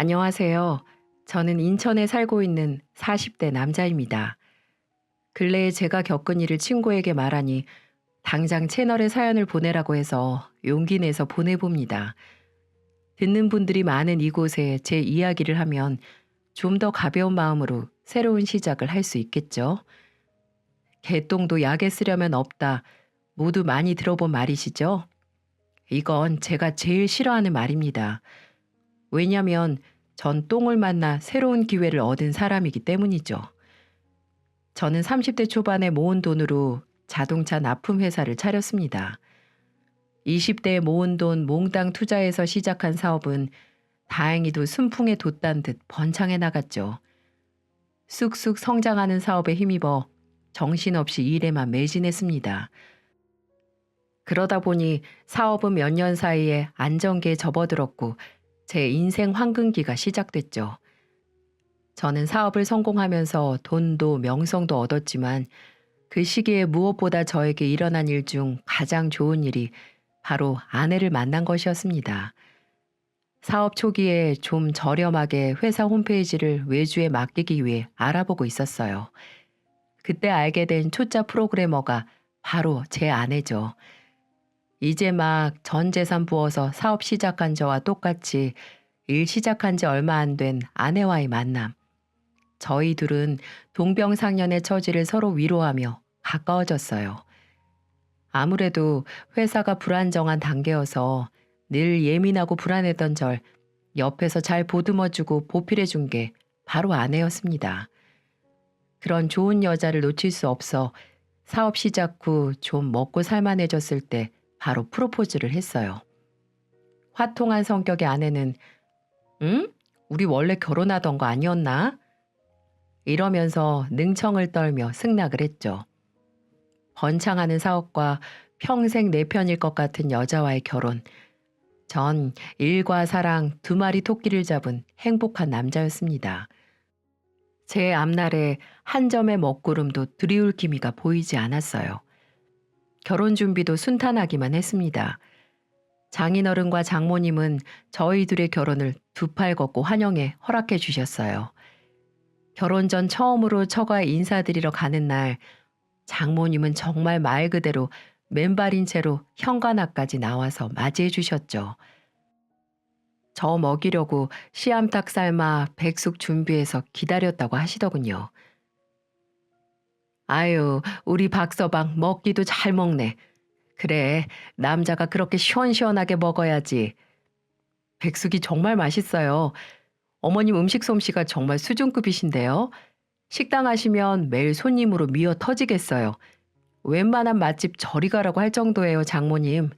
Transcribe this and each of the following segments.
안녕하세요. 저는 인천에 살고 있는 40대 남자입니다. 근래에 제가 겪은 일을 친구에게 말하니 당장 채널에 사연을 보내라고 해서 용기 내서 보내봅니다. 듣는 분들이 많은 이곳에 제 이야기를 하면 좀 더 가벼운 마음으로 새로운 시작을 할 수 있겠죠. 개똥도 약에 쓰려면 없다. 모두 많이 들어본 말이시죠? 이건 제가 제일 싫어하는 말입니다. 왜냐면 전 똥을 만나 새로운 기회를 얻은 사람이기 때문이죠. 저는 30대 초반에 모은 돈으로 자동차 납품 회사를 차렸습니다. 20대에 모은 돈 몽땅 투자해서 시작한 사업은 다행히도 순풍에 돛단 듯 번창해 나갔죠. 쑥쑥 성장하는 사업에 힘입어 정신없이 일에만 매진했습니다. 그러다 보니 사업은 몇 년 사이에 안정기에 접어들었고 제 인생 황금기가 시작됐죠. 저는 사업을 성공하면서 돈도 명성도 얻었지만 그 시기에 무엇보다 저에게 일어난 일 중 가장 좋은 일이 바로 아내를 만난 것이었습니다. 사업 초기에 좀 저렴하게 회사 홈페이지를 외주에 맡기기 위해 알아보고 있었어요. 그때 알게 된 초짜 프로그래머가 바로 제 아내죠. 이제 막 전 재산 부어서 사업 시작한 저와 똑같이 일 시작한 지 얼마 안 된 아내와의 만남. 저희 둘은 동병상련의 처지를 서로 위로하며 가까워졌어요. 아무래도 회사가 불안정한 단계여서 늘 예민하고 불안했던 절 옆에서 잘 보듬어주고 보필해준 게 바로 아내였습니다. 그런 좋은 여자를 놓칠 수 없어 사업 시작 후 좀 먹고 살만해졌을 때 바로 프로포즈를 했어요. 화통한 성격의 아내는 응? 우리 원래 결혼하던 거 아니었나? 이러면서 능청을 떨며 승낙을 했죠. 번창하는 사업과 평생 내 편일 것 같은 여자와의 결혼. 전 일과 사랑 두 마리 토끼를 잡은 행복한 남자였습니다. 제 앞날에 한 점의 먹구름도 드리울 기미가 보이지 않았어요. 결혼 준비도 순탄하기만 했습니다. 장인어른과 장모님은 저희 둘의 결혼을 두 팔 걷고 환영해 허락해 주셨어요. 결혼 전 처음으로 처가에 인사드리러 가는 날 장모님은 정말 말 그대로 맨발인 채로 현관 앞까지 나와서 맞이해 주셨죠. 저 먹이려고 씨암탉 삶아 백숙 준비해서 기다렸다고 하시더군요. 아유, 우리 박서방 먹기도 잘 먹네. 그래, 남자가 그렇게 시원시원하게 먹어야지. 백숙이 정말 맛있어요. 어머님 음식 솜씨가 정말 수준급이신데요. 식당 하시면 매일 손님으로 미어 터지겠어요. 웬만한 맛집 저리 가라고 할 정도예요, 장모님.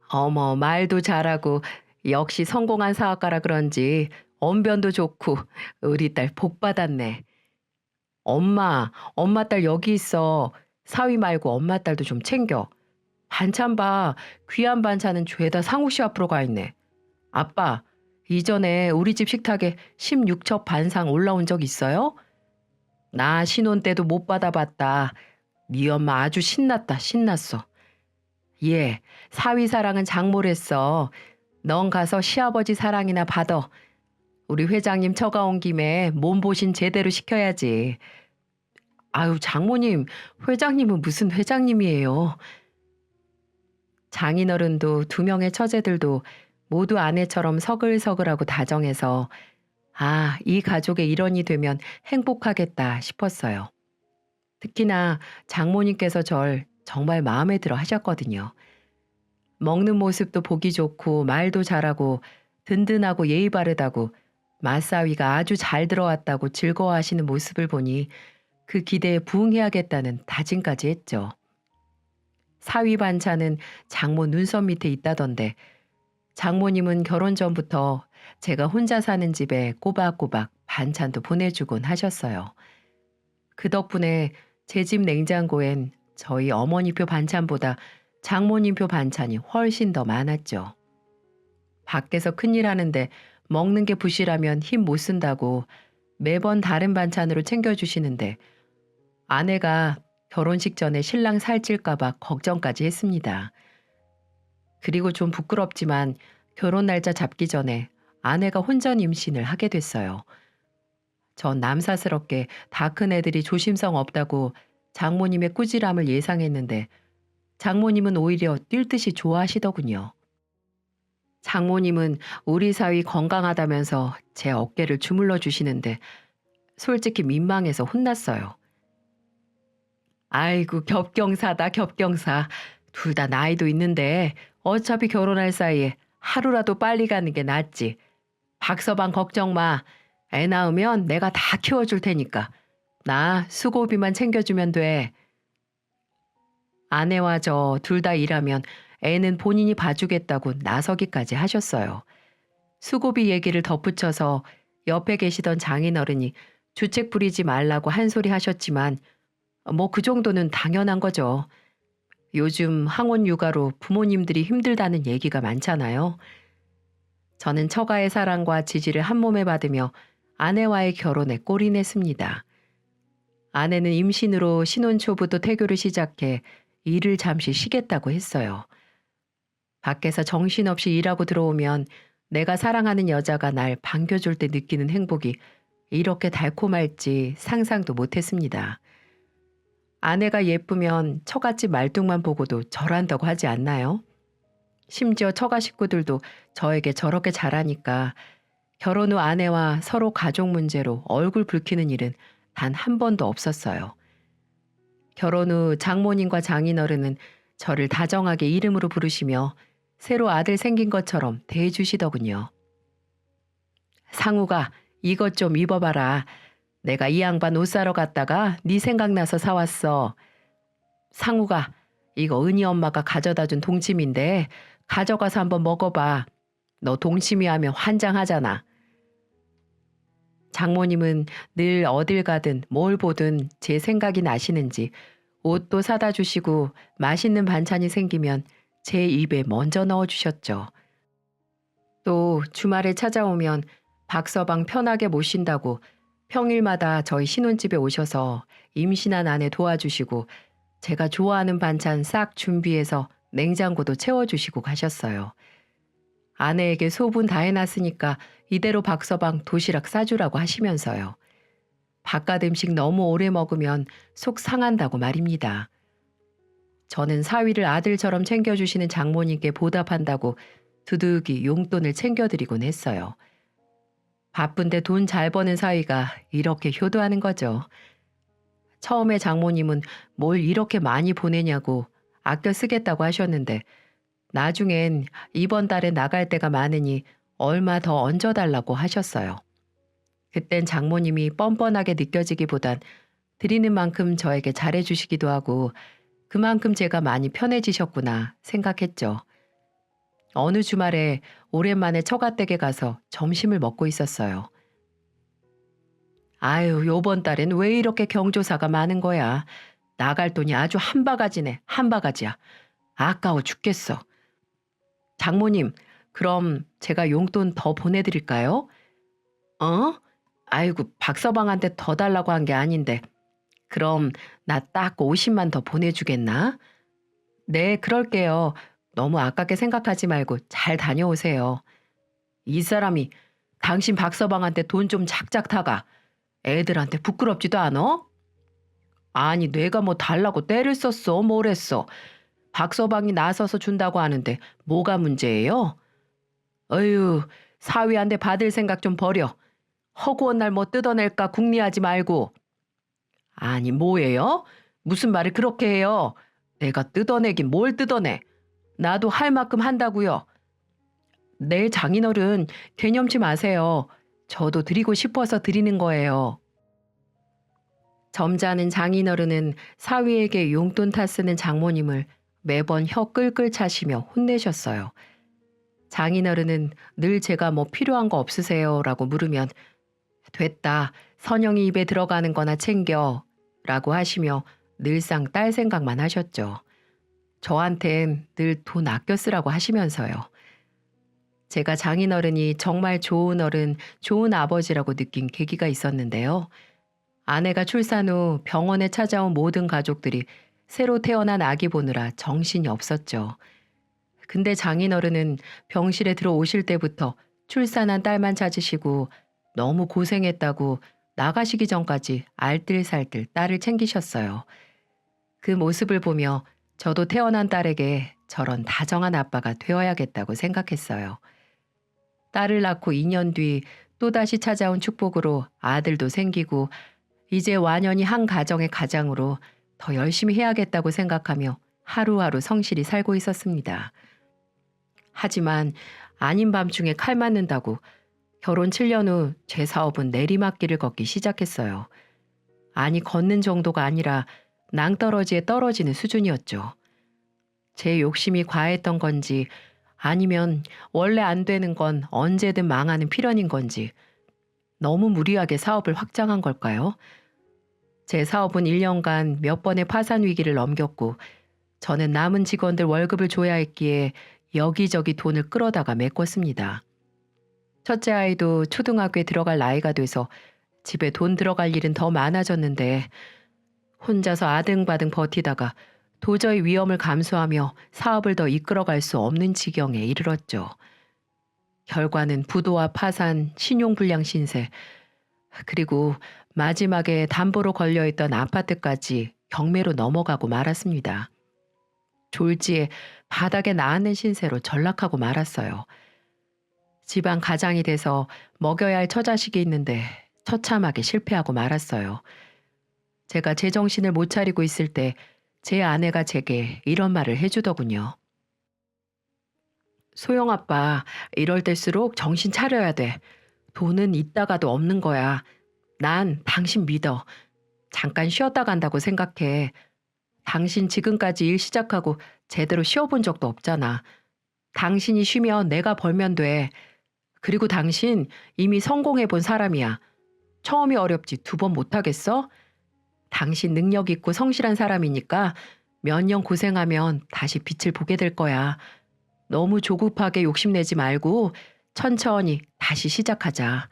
어머, 말도 잘하고 역시 성공한 사업가라 그런지 언변도 좋고 우리 딸 복 받았네. 엄마 딸 여기 있어. 사위 말고 엄마 딸도 좀 챙겨. 반찬 봐. 귀한 반찬은 죄다 상우 씨 앞으로 가 있네. 아빠, 이전에 우리 집 식탁에 16첩 반상 올라온 적 있어요? 나 신혼 때도 못 받아봤다. 네 엄마 아주 신났다, 신났어. 예, 사위 사랑은 장모랬어. 넌 가서 시아버지 사랑이나 받아. 우리 회장님 처가 온 김에 몸보신 제대로 시켜야지. 아유, 장모님, 회장님은 무슨 회장님이에요. 장인어른도 두 명의 처제들도 모두 아내처럼 서글서글하고 다정해서 아, 이 가족의 일원이 되면 행복하겠다 싶었어요. 특히나 장모님께서 절 정말 마음에 들어 하셨거든요. 먹는 모습도 보기 좋고 말도 잘하고 든든하고 예의 바르다고 맞사위가 아주 잘 들어왔다고 즐거워하시는 모습을 보니 그 기대에 부응해야겠다는 다짐까지 했죠. 사위 반찬은 장모 눈썹 밑에 있다던데 장모님은 결혼 전부터 제가 혼자 사는 집에 꼬박꼬박 반찬도 보내주곤 하셨어요. 그 덕분에 제 집 냉장고엔 저희 어머니표 반찬보다 장모님표 반찬이 훨씬 더 많았죠. 밖에서 큰일 하는데 먹는 게 부실하면 힘 못 쓴다고 매번 다른 반찬으로 챙겨주시는데 아내가 결혼식 전에 신랑 살찔까봐 걱정까지 했습니다. 그리고 좀 부끄럽지만 결혼 날짜 잡기 전에 아내가 혼전 임신을 하게 됐어요. 전 남사스럽게 다 큰 애들이 조심성 없다고 장모님의 꾸지람을 예상했는데 장모님은 오히려 뛸 듯이 좋아하시더군요. 장모님은 우리 사위 건강하다면서 제 어깨를 주물러 주시는데 솔직히 민망해서 혼났어요. 아이고, 겹경사다, 겹경사. 둘 다 나이도 있는데 어차피 결혼할 사이에 하루라도 빨리 가는 게 낫지. 박서방 걱정 마. 애 낳으면 내가 다 키워줄 테니까. 나 수고비만 챙겨주면 돼. 아내와 저 둘 다 일하면 애는 본인이 봐주겠다고 나서기까지 하셨어요. 수고비 얘기를 덧붙여서 옆에 계시던 장인어른이 주책 부리지 말라고 한 소리 하셨지만 뭐 그 정도는 당연한 거죠. 요즘 항원 육아로 부모님들이 힘들다는 얘기가 많잖아요. 저는 처가의 사랑과 지지를 한 몸에 받으며 아내와의 결혼에 골인했습니다. 아내는 임신으로 신혼 초부터 태교를 시작해 일을 잠시 쉬겠다고 했어요. 밖에서 정신없이 일하고 들어오면 내가 사랑하는 여자가 날 반겨줄 때 느끼는 행복이 이렇게 달콤할지 상상도 못했습니다. 아내가 예쁘면 처갓집 말뚝만 보고도 절한다고 하지 않나요? 심지어 처가 식구들도 저에게 저렇게 잘하니까 결혼 후 아내와 서로 가족 문제로 얼굴 붉히는 일은 단 한 번도 없었어요. 결혼 후 장모님과 장인어른은 저를 다정하게 이름으로 부르시며 새로 아들 생긴 것처럼 대해주시더군요. 상우가 이것 좀 입어봐라. 내가 이 양반 옷 사러 갔다가 네 생각나서 사왔어. 상우가 이거 은희 엄마가 가져다 준 동치미인데 가져가서 한번 먹어봐. 너 동치미 하면 환장하잖아. 장모님은 늘 어딜 가든 뭘 보든 제 생각이 나시는지 옷도 사다 주시고 맛있는 반찬이 생기면 제 입에 먼저 넣어주셨죠. 또 주말에 찾아오면 박서방 편하게 모신다고 평일마다 저희 신혼집에 오셔서 임신한 아내 도와주시고 제가 좋아하는 반찬 싹 준비해서 냉장고도 채워주시고 가셨어요. 아내에게 소분 다 해놨으니까 이대로 박서방 도시락 싸주라고 하시면서요. 바깥 음식 너무 오래 먹으면 속 상한다고 말입니다. 저는 사위를 아들처럼 챙겨주시는 장모님께 보답한다고 두둑이 용돈을 챙겨드리곤 했어요. 바쁜데 돈 잘 버는 사위가 이렇게 효도하는 거죠. 처음에 장모님은 뭘 이렇게 많이 보내냐고 아껴 쓰겠다고 하셨는데 나중엔 이번 달에 나갈 때가 많으니 얼마 더 얹어달라고 하셨어요. 그땐 장모님이 뻔뻔하게 느껴지기보단 드리는 만큼 저에게 잘해주시기도 하고 그만큼 제가 많이 편해지셨구나 생각했죠. 어느 주말에 오랜만에 처가댁에 가서 점심을 먹고 있었어요. 아유, 요번 달엔 왜 이렇게 경조사가 많은 거야. 나갈 돈이 아주 한 바가지네, 한 바가지야. 아까워 죽겠어. 장모님, 그럼 제가 용돈 더 보내드릴까요? 어? 아이고, 박서방한테 더 달라고 한 게 아닌데. 그럼 나 딱 50만 더 보내주겠나? 네, 그럴게요. 너무 아깝게 생각하지 말고 잘 다녀오세요. 이 사람이 당신 박서방한테 돈 좀 작작 타가. 애들한테 부끄럽지도 않아? 아니, 내가 뭐 달라고 떼를 썼어, 뭘 했어. 박서방이 나서서 준다고 하는데 뭐가 문제예요? 어휴, 사위한테 받을 생각 좀 버려. 허구한 날 뭐 뜯어낼까 궁리하지 말고. 아니, 뭐예요? 무슨 말을 그렇게 해요? 내가 뜯어내긴 뭘 뜯어내. 나도 할 만큼 한다고요. 네, 장인어른, 개념치 마세요. 저도 드리고 싶어서 드리는 거예요. 점잖은 장인어른은 사위에게 용돈 타 쓰는 장모님을 매번 혀 끌끌 차시며 혼내셨어요. 장인어른은 늘 제가 뭐 필요한 거 없으세요? 라고 물으면 됐다, 선영이 입에 들어가는 거나 챙겨 라고 하시며 늘상 딸 생각만 하셨죠. 저한텐 늘 돈 아껴 쓰라고 하시면서요. 제가 장인어른이 정말 좋은 어른, 좋은 아버지라고 느낀 계기가 있었는데요. 아내가 출산 후 병원에 찾아온 모든 가족들이 새로 태어난 아기 보느라 정신이 없었죠. 근데 장인어른은 병실에 들어오실 때부터 출산한 딸만 찾으시고 너무 고생했다고 나가시기 전까지 알뜰살뜰 딸을 챙기셨어요. 그 모습을 보며 저도 태어난 딸에게 저런 다정한 아빠가 되어야겠다고 생각했어요. 딸을 낳고 2년 뒤 또다시 찾아온 축복으로 아들도 생기고 이제 완연히 한 가정의 가장으로 더 열심히 해야겠다고 생각하며 하루하루 성실히 살고 있었습니다. 하지만 아닌 밤중에 칼 맞는다고 결혼 7년 후 제 사업은 내리막길을 걷기 시작했어요. 아니 걷는 정도가 아니라 낭떠러지에 떨어지는 수준이었죠. 제 욕심이 과했던 건지 아니면 원래 안 되는 건 언제든 망하는 필연인 건지 너무 무리하게 사업을 확장한 걸까요? 제 사업은 1년간 몇 번의 파산 위기를 넘겼고 저는 남은 직원들 월급을 줘야 했기에 여기저기 돈을 끌어다가 메꿨습니다. 첫째 아이도 초등학교에 들어갈 나이가 돼서 집에 돈 들어갈 일은 더 많아졌는데 혼자서 아등바등 버티다가 도저히 위험을 감수하며 사업을 더 이끌어갈 수 없는 지경에 이르렀죠. 결과는 부도와 파산, 신용불량 신세, 그리고 마지막에 담보로 걸려있던 아파트까지 경매로 넘어가고 말았습니다. 졸지에 바닥에 나앉는 신세로 전락하고 말았어요. 집안 가장이 돼서 먹여야 할 처자식이 있는데 처참하게 실패하고 말았어요. 제가 제정신을 못 차리고 있을 때 제 아내가 제게 이런 말을 해주더군요. 소영 아빠, 이럴 때일수록 정신 차려야 돼. 돈은 있다가도 없는 거야. 난 당신 믿어. 잠깐 쉬었다 간다고 생각해. 당신 지금까지 일 시작하고 제대로 쉬어본 적도 없잖아. 당신이 쉬면 내가 벌면 돼. 그리고 당신 이미 성공해본 사람이야. 처음이 어렵지 2번 못하겠어? 당신 능력 있고 성실한 사람이니까 몇 년 고생하면 다시 빛을 보게 될 거야. 너무 조급하게 욕심내지 말고 천천히 다시 시작하자.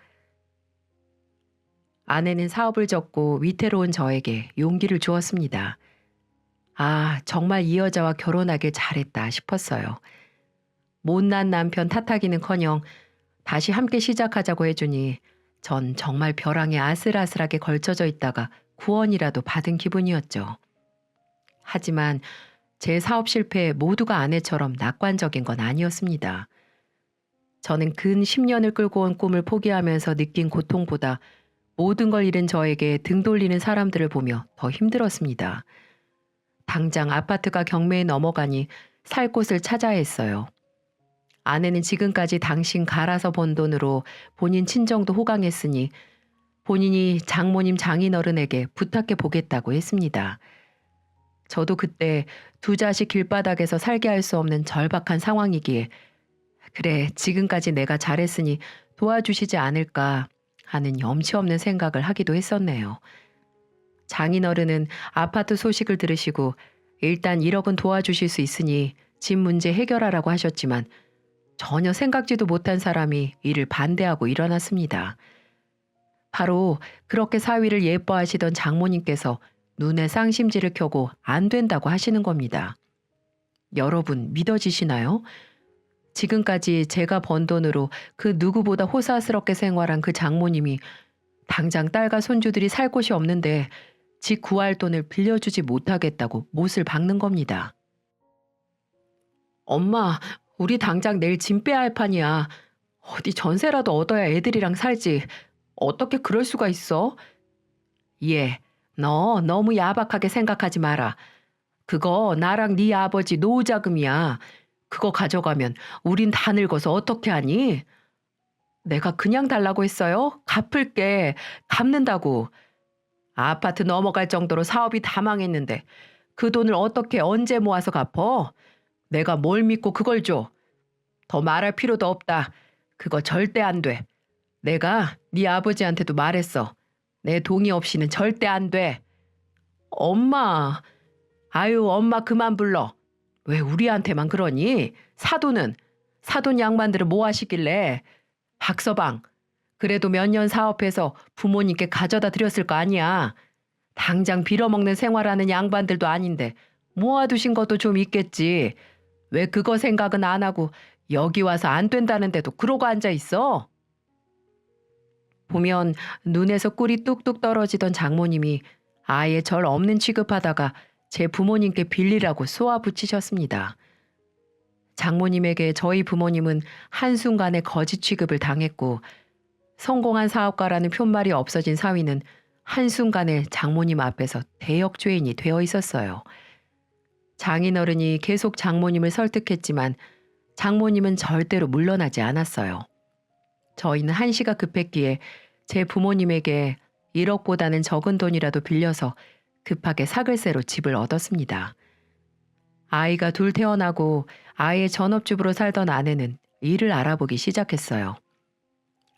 아내는 사업을 접고 위태로운 저에게 용기를 주었습니다. 아, 정말 이 여자와 결혼하길 잘했다 싶었어요. 못난 남편 탓하기는커녕 다시 함께 시작하자고 해주니 전 정말 벼랑에 아슬아슬하게 걸쳐져 있다가 구원이라도 받은 기분이었죠. 하지만 제 사업 실패에 모두가 아내처럼 낙관적인 건 아니었습니다. 저는 근 10년을 끌고 온 꿈을 포기하면서 느낀 고통보다 모든 걸 잃은 저에게 등 돌리는 사람들을 보며 더 힘들었습니다. 당장 아파트가 경매에 넘어가니 살 곳을 찾아야 했어요. 아내는 지금까지 당신 갈아서 번 돈으로 본인 친정도 호강했으니 본인이 장모님 장인어른에게 부탁해 보겠다고 했습니다. 저도 그때 2 자식 길바닥에서 살게 할 수 없는 절박한 상황이기에 그래 지금까지 내가 잘했으니 도와주시지 않을까 하는 염치 없는 생각을 하기도 했었네요. 장인어른은 아파트 소식을 들으시고 일단 1억은 도와주실 수 있으니 집 문제 해결하라고 하셨지만 전혀 생각지도 못한 사람이 이를 반대하고 일어났습니다. 바로 그렇게 사위를 예뻐하시던 장모님께서 눈에 쌍심지를 켜고 안 된다고 하시는 겁니다. 여러분 믿어지시나요? 지금까지 제가 번 돈으로 그 누구보다 호사스럽게 생활한 그 장모님이 당장 딸과 손주들이 살 곳이 없는데 집 구할 돈을 빌려주지 못하겠다고 못을 박는 겁니다. 엄마, 우리 당장 내일 짐 빼야 할 판이야. 어디 전세라도 얻어야 애들이랑 살지. 어떻게 그럴 수가 있어? 예, 너 너무 야박하게 생각하지 마라. 그거 나랑 네 아버지 노후자금이야. 그거 가져가면 우린 다 늙어서 어떻게 하니? 내가 그냥 달라고 했어요? 갚을게. 갚는다고. 아파트 넘어갈 정도로 사업이 다 망했는데 그 돈을 어떻게 언제 모아서 갚어? 내가 뭘 믿고 그걸 줘? 더 말할 필요도 없다. 그거 절대 안 돼. 내가 네 아버지한테도 말했어. 내 동의 없이는 절대 안 돼. 엄마. 아유, 엄마 그만 불러. 왜 우리한테만 그러니? 사돈 양반들은 뭐 하시길래? 박서방, 그래도 몇 년 사업해서 부모님께 가져다 드렸을 거 아니야. 당장 빌어먹는 생활하는 양반들도 아닌데 모아두신 것도 좀 있겠지. 왜 그거 생각은 안 하고 여기 와서 안 된다는데도 그러고 앉아 있어? 보면 눈에서 꿀이 뚝뚝 떨어지던 장모님이 아예 절 없는 취급하다가 제 부모님께 빌리라고 쏘아붙이셨습니다. 장모님에게 저희 부모님은 한순간에 거짓 취급을 당했고 성공한 사업가라는 푯말이 없어진 사위는 한순간에 장모님 앞에서 대역죄인이 되어 있었어요. 장인어른이 계속 장모님을 설득했지만 장모님은 절대로 물러나지 않았어요. 저희는 한시가 급했기에 제 부모님에게 1억보다는 적은 돈이라도 빌려서 급하게 사글세로 집을 얻었습니다. 아이가 둘 태어나고 아이의 전업주부로 살던 아내는 일을 알아보기 시작했어요.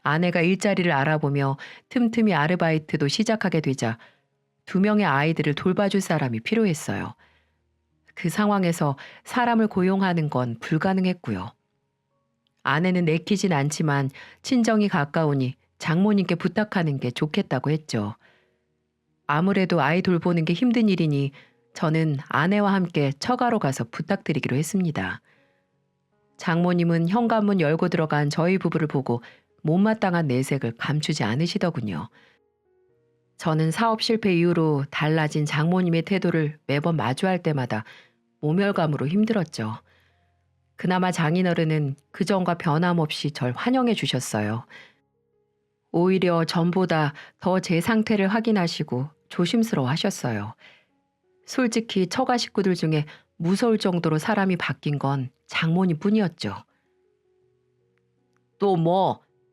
아내가 일자리를 알아보며 틈틈이 아르바이트도 시작하게 되자 2명의 아이들을 돌봐줄 사람이 필요했어요. 그 상황에서 사람을 고용하는 건 불가능했고요. 아내는 내키진 않지만 친정이 가까우니 장모님께 부탁하는 게 좋겠다고 했죠. 아무래도 아이 돌보는 게 힘든 일이니 저는 아내와 함께 처가로 가서 부탁드리기로 했습니다. 장모님은 현관문 열고 들어간 저희 부부를 보고 못마땅한 내색을 감추지 않으시더군요. 저는 사업 실패 이후로 달라진 장모님의 태도를 매번 마주할 때마다 모멸감으로 힘들었죠. 그나마 장인어른은 그전과 변함없이 절 환영해 주셨어요. 오히려 전보다 더 제 상태를 확인하시고 조심스러워 하셨어요. 솔직히 처가 식구들 중에 무서울 정도로 사람이 바뀐 건 장모님 뿐이었죠. 또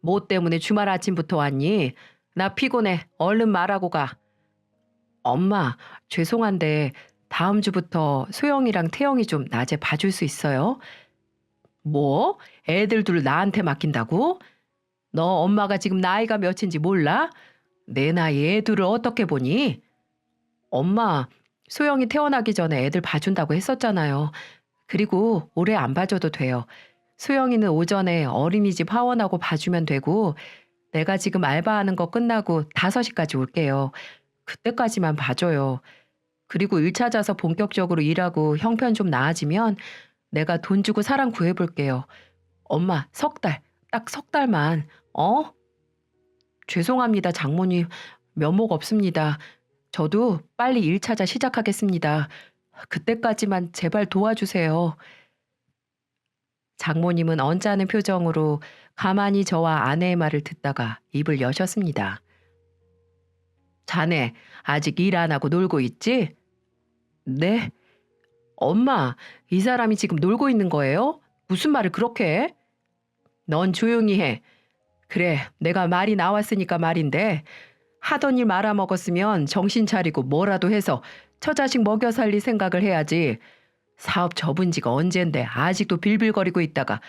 뭐 때문에 주말 아침부터 왔니? 나 피곤해. 얼른 말하고 가. 엄마, 죄송한데 다음 주부터 소영이랑 태영이 좀 낮에 봐줄 수 있어요? 뭐? 애들 둘 나한테 맡긴다고? 너 엄마가 지금 나이가 몇인지 몰라? 내 나이 애들을 어떻게 보니? 엄마, 소영이 태어나기 전에 애들 봐준다고 했었잖아요. 그리고 오래 안 봐줘도 돼요. 소영이는 오전에 어린이집 하원하고 봐주면 되고 내가 지금 알바하는 거 끝나고 5시까지 올게요. 그때까지만 봐줘요. 그리고 일 찾아서 본격적으로 일하고 형편 좀 나아지면 내가 돈 주고 사람 구해볼게요. 엄마, 딱 석 달만, 죄송합니다, 장모님. 면목 없습니다. 저도 빨리 일 찾아 시작하겠습니다. 그때까지만 제발 도와주세요. 장모님은 언짢은 표정으로 가만히 저와 아내의 말을 듣다가 입을 여셨습니다. 자네, 아직 일 안 하고 놀고 있지? 네? 엄마, 이 사람이 지금 놀고 있는 거예요? 무슨 말을 그렇게 해? 넌 조용히 해. 그래, 내가 말이 나왔으니까 말인데 하던 일 말아먹었으면 정신 차리고 뭐라도 해서 처자식 먹여 살릴 생각을 해야지. 사업 접은 지가 언젠데 아직도 빌빌거리고 있다가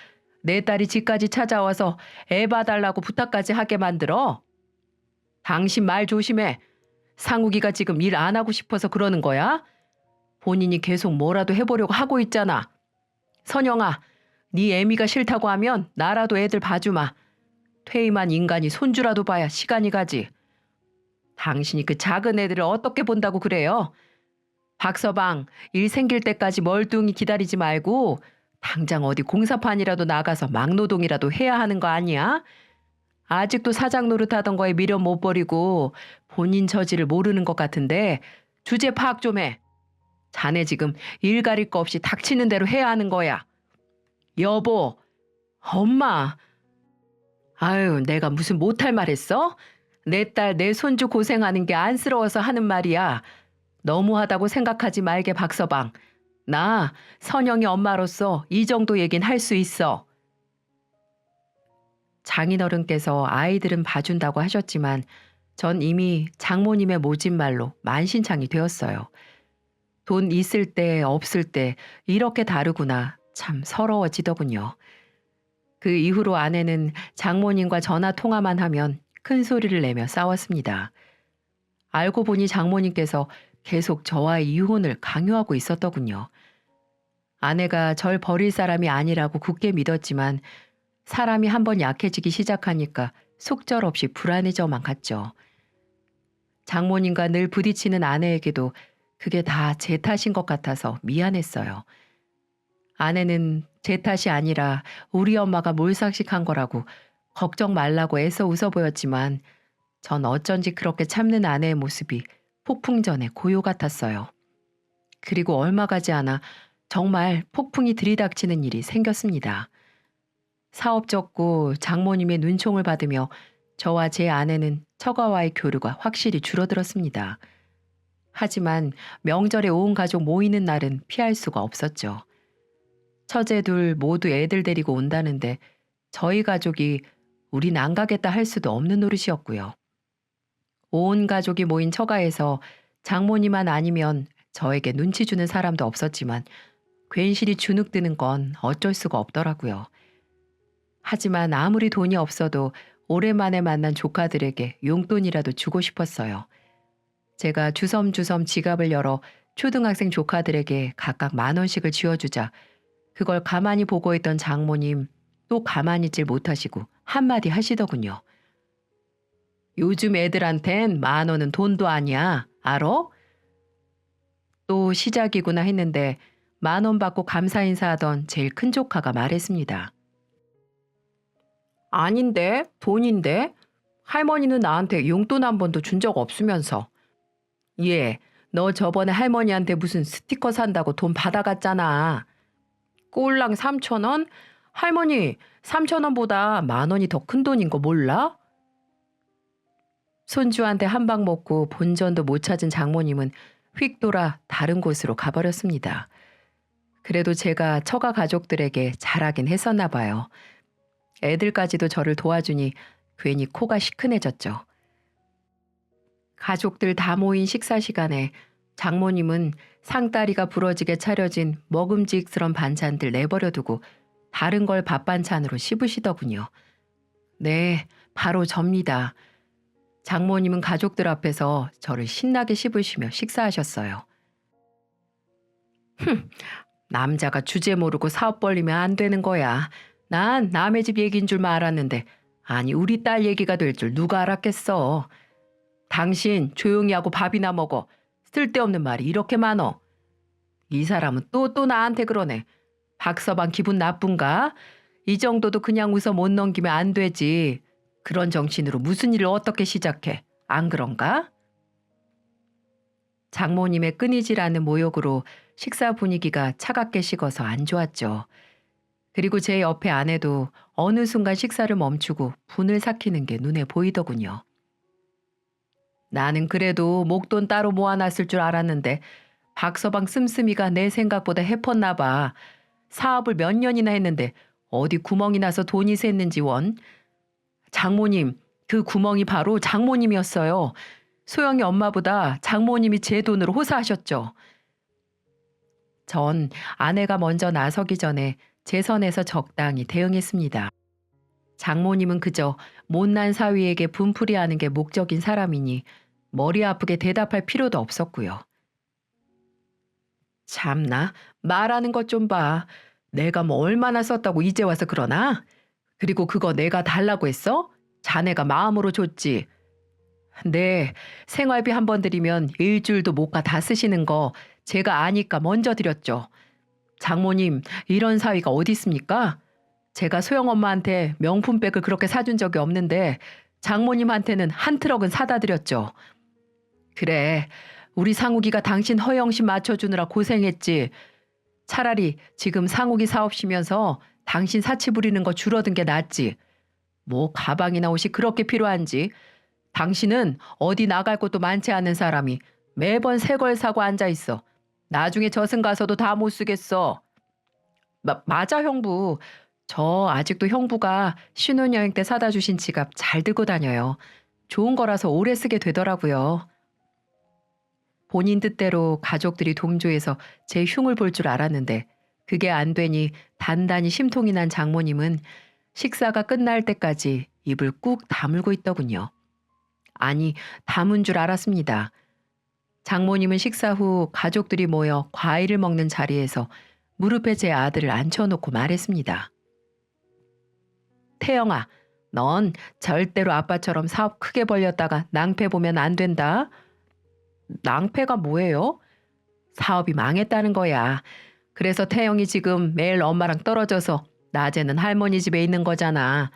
내 딸이 집까지 찾아와서 애 봐달라고 부탁까지 하게 만들어. 당신 말 조심해. 상욱이가 지금 일 안 하고 싶어서 그러는 거야? 본인이 계속 뭐라도 해보려고 하고 있잖아. 선영아, 네 애미가 싫다고 하면 나라도 애들 봐주마. 퇴임한 인간이 손주라도 봐야 시간이 가지. 당신이 그 작은 애들을 어떻게 본다고 그래요? 박서방, 일 생길 때까지 멀뚱히 기다리지 말고 당장 어디 공사판이라도 나가서 막노동이라도 해야 하는 거 아니야? 아직도 사장 노릇하던 거에 미련 못 버리고 본인 처지를 모르는 것 같은데 주제 파악 좀 해. 자네 지금 일 가릴 거 없이 닥치는 대로 해야 하는 거야. 여보, 엄마. 아유, 내가 무슨 못할 말 했어? 내 딸, 내 손주 고생하는 게 안쓰러워서 하는 말이야. 너무하다고 생각하지 말게, 박서방. 나 선영이 엄마로서 이 정도 얘긴 할 수 있어. 장인어른께서 아이들은 봐준다고 하셨지만 전 이미 장모님의 모진말로 만신창이 되었어요. 돈 있을 때 없을 때 이렇게 다르구나. 참 서러워지더군요. 그 이후로 아내는 장모님과 전화 통화만 하면 큰 소리를 내며 싸웠습니다. 알고 보니 장모님께서 계속 저와의 이혼을 강요하고 있었더군요. 아내가 절 버릴 사람이 아니라고 굳게 믿었지만 사람이 한번 약해지기 시작하니까 속절없이 불안해져만 갔죠. 장모님과 늘 부딪히는 아내에게도 그게 다 제 탓인 것 같아서 미안했어요. 아내는 제 탓이 아니라 우리 엄마가 몰상식한 거라고 걱정 말라고 애써 웃어 보였지만 전 어쩐지 그렇게 참는 아내의 모습이 폭풍 전의 고요 같았어요. 그리고 얼마 가지 않아 정말 폭풍이 들이닥치는 일이 생겼습니다. 사업 접고 장모님의 눈총을 받으며 저와 제 아내는 처가와의 교류가 확실히 줄어들었습니다. 하지만 명절에 온 가족 모이는 날은 피할 수가 없었죠. 처제 둘 모두 애들 데리고 온다는데 저희 가족이 우린 안 가겠다 할 수도 없는 노릇이었고요. 온 가족이 모인 처가에서 장모님만 아니면 저에게 눈치 주는 사람도 없었지만 괜시리 주눅드는 건 어쩔 수가 없더라고요. 하지만 아무리 돈이 없어도 오랜만에 만난 조카들에게 용돈이라도 주고 싶었어요. 제가 주섬주섬 지갑을 열어 초등학생 조카들에게 각각 10,000원씩을 쥐어주자 그걸 가만히 보고 있던 장모님 또 가만히 있질 못하시고 한마디 하시더군요. 요즘 애들한텐 10,000원은 돈도 아니야. 알어? 또 시작이구나 했는데 10,000원 받고 감사 인사하던 제일 큰 조카가 말했습니다. 아닌데? 돈인데? 할머니는 나한테 용돈 한 번도 준 적 없으면서. 얘, 너 저번에 할머니한테 무슨 스티커 산다고 돈 받아갔잖아. 꼴랑 3,000원? 할머니, 3,000원보다 10,000원이 더 큰 돈인 거 몰라? 손주한테 한 방 먹고 본전도 못 찾은 장모님은 휙 돌아 다른 곳으로 가버렸습니다. 그래도 제가 처가 가족들에게 잘하긴 했었나 봐요. 애들까지도 저를 도와주니 괜히 코가 시큰해졌죠. 가족들 다 모인 식사 시간에 장모님은 상다리가 부러지게 차려진 먹음직스런 반찬들 내버려두고 다른 걸 밥 반찬으로 씹으시더군요. 네, 바로 접니다. 장모님은 가족들 앞에서 저를 신나게 씹으시며 식사하셨어요. 남자가 주제 모르고 사업 벌리면 안 되는 거야. 난 남의 집 얘기인 줄만 알았는데 아니 우리 딸 얘기가 될 줄 누가 알았겠어. 당신 조용히 하고 밥이나 먹어. 쓸데없는 말이 이렇게 많어. 이 사람은 또 나한테 그러네. 박서방 기분 나쁜가? 이 정도도 그냥 웃어 못 넘기면 안 되지. 그런 정신으로 무슨 일을 어떻게 시작해? 안 그런가? 장모님의 끊이질 않는 모욕으로 식사 분위기가 차갑게 식어서 안 좋았죠. 그리고 제 옆에 아내도 어느 순간 식사를 멈추고 분을 삭히는 게 눈에 보이더군요. 나는 그래도 목돈 따로 모아놨을 줄 알았는데 박서방 씀씀이가 내 생각보다 해펐나 봐. 사업을 몇 년이나 했는데 어디 구멍이 나서 돈이 샜는지 원. 장모님, 그 구멍이 바로 장모님이었어요. 소영이 엄마보다 장모님이 제 돈으로 호사하셨죠. 전 아내가 먼저 나서기 전에 제 선에서 적당히 대응했습니다. 장모님은 그저 못난 사위에게 분풀이하는 게 목적인 사람이니 머리 아프게 대답할 필요도 없었고요. 참나, 말하는 것 좀 봐. 내가 뭐 얼마나 썼다고 이제 와서 그러나? 그리고 그거 내가 달라고 했어? 자네가 마음으로 줬지. 네, 생활비 한 번 드리면 일주일도 못 가 다 쓰시는 거 제가 아니까 먼저 드렸죠. 장모님, 이런 사위가 어디 있습니까? 제가 소영 엄마한테 명품백을 그렇게 사준 적이 없는데 장모님한테는 한 트럭은 사다 드렸죠. 그래, 우리 상욱이가 당신 허영심 맞춰주느라 고생했지. 차라리 지금 상욱이 사업 쉬면서 당신 사치 부리는 거 줄어든 게 낫지. 뭐 가방이나 옷이 그렇게 필요한지. 당신은 어디 나갈 곳도 많지 않은 사람이 매번 새 걸 사고 앉아있어. 나중에 저승 가서도 다 못 쓰겠어. 맞아 형부. 저 아직도 형부가 신혼여행 때 사다 주신 지갑 잘 들고 다녀요. 좋은 거라서 오래 쓰게 되더라고요. 본인 뜻대로 가족들이 동조해서 제 흉을 볼 줄 알았는데 그게 안 되니 단단히 심통이 난 장모님은 식사가 끝날 때까지 입을 꾹 다물고 있더군요. 아니, 담은 줄 알았습니다. 장모님은 식사 후 가족들이 모여 과일을 먹는 자리에서 무릎에 제 아들을 앉혀놓고 말했습니다. 태영아, 넌 절대로 아빠처럼 사업 크게 벌렸다가 낭패 보면 안 된다. 낭패가 뭐예요? 사업이 망했다는 거야. 그래서 태영이 지금 매일 엄마랑 떨어져서 낮에는 할머니 집에 있는 거잖아.